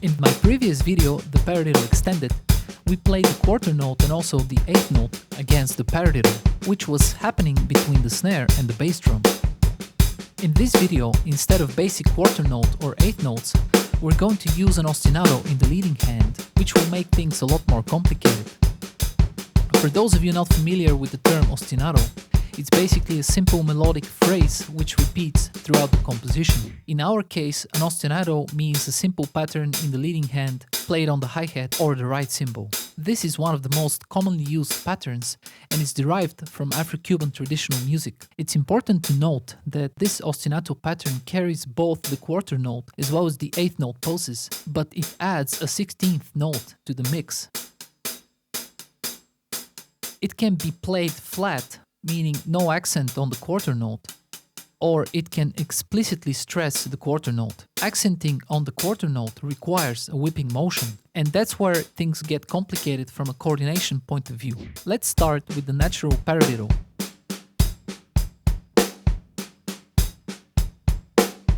In my previous video, the paradiddle extended, we played the quarter note and also the eighth note against the paradiddle, which was happening between the snare and the bass drum. In this video, instead of basic quarter note or eighth notes, we're going to use an ostinato in the leading hand, which will make things a lot more complicated. For those of you not familiar with the term ostinato, it's basically a simple melodic phrase which repeats throughout the composition. In our case, an ostinato means a simple pattern in the leading hand played on the hi-hat or the right cymbal. This is one of the most commonly used patterns and is derived from Afro-Cuban traditional music. It's important to note that this ostinato pattern carries both the quarter note as well as the eighth note pulses, but it adds a 16th note to the mix. It can be played flat, meaning no accent on the quarter note, or it can explicitly stress the quarter note. Accenting on the quarter note requires a whipping motion, and that's where things get complicated from a coordination point of view. Let's start with the natural paradiddle.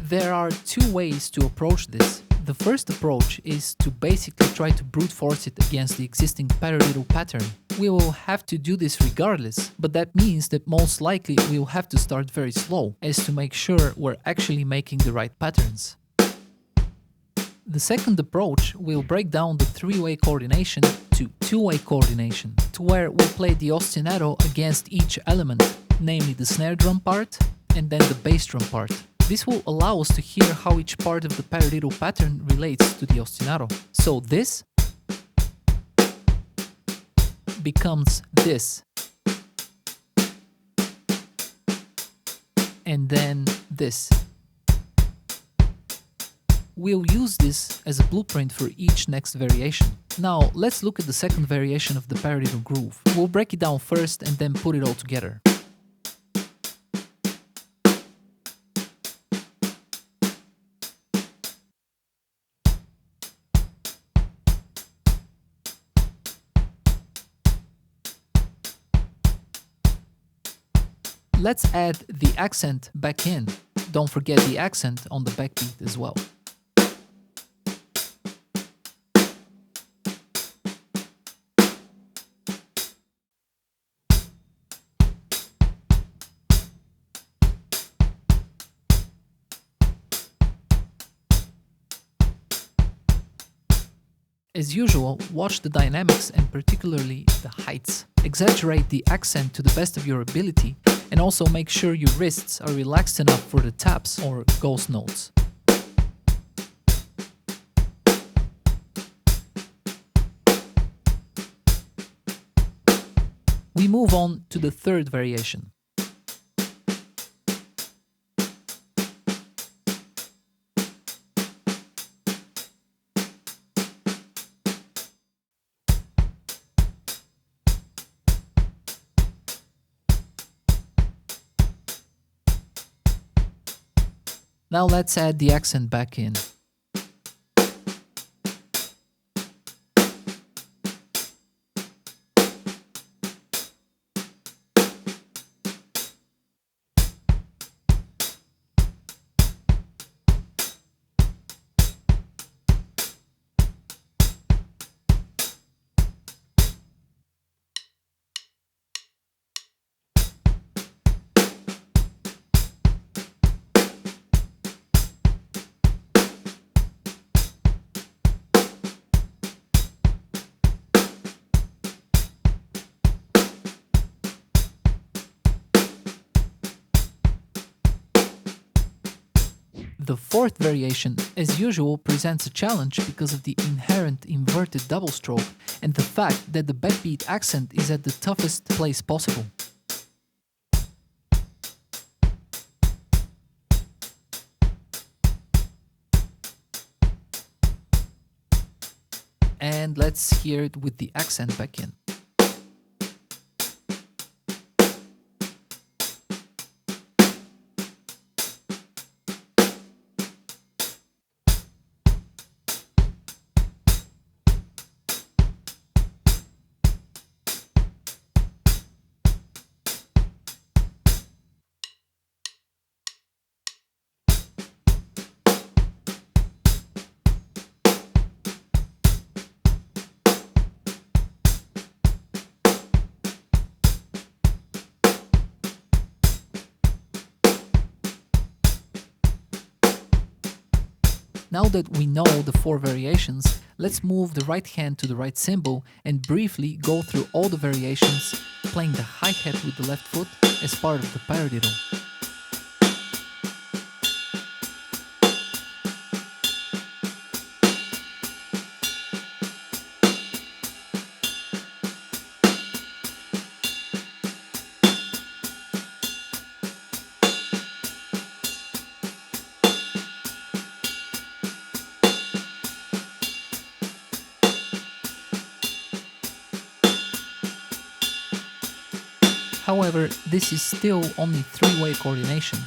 There are two ways to approach this. The first approach is to basically try to brute force it against the existing paradiddle pattern. We will have to do this regardless, but that means that most likely we will have to start very slow, as to make sure we're actually making the right patterns. The second approach will break down the three-way coordination to two-way coordination, to where we'll play the ostinato against each element, namely the snare drum part and then the bass drum part. This will allow us to hear how each part of the paradiddle pattern relates to the ostinato. So this becomes this, and then this. We'll use this as a blueprint for each next variation. Now let's look at the second variation of the paradiddle groove. We'll break it down first and then put it all together. Let's add the accent back in. Don't forget the accent on the backbeat as well. As usual, watch the dynamics and particularly the heights. Exaggerate the accent to the best of your ability, and also make sure your wrists are relaxed enough for the taps or ghost notes. We move on to the third variation. Now let's add the accent back in. The fourth variation, as usual, presents a challenge because of the inherent inverted double stroke and the fact that the backbeat accent is at the toughest place possible. And let's hear it with the accent back in. Now that we know the 4 variations, let's move the right hand to the right cymbal and briefly go through all the variations, playing the hi-hat with the left foot as part of the paradiddle. However, this is still only 3-way coordination.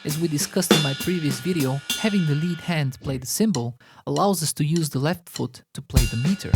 As we discussed in my previous video, having the lead hand play the cymbal allows us to use the left foot to play the meter.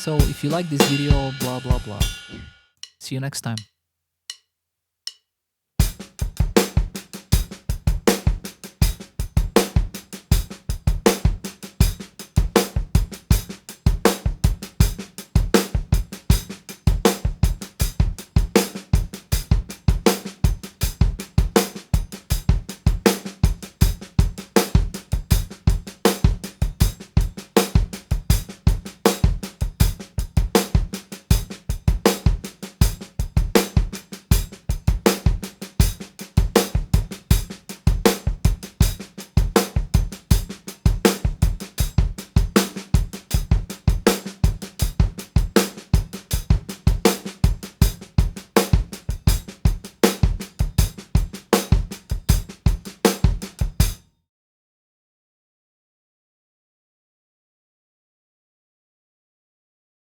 So if you like this video, blah blah blah. See you next time.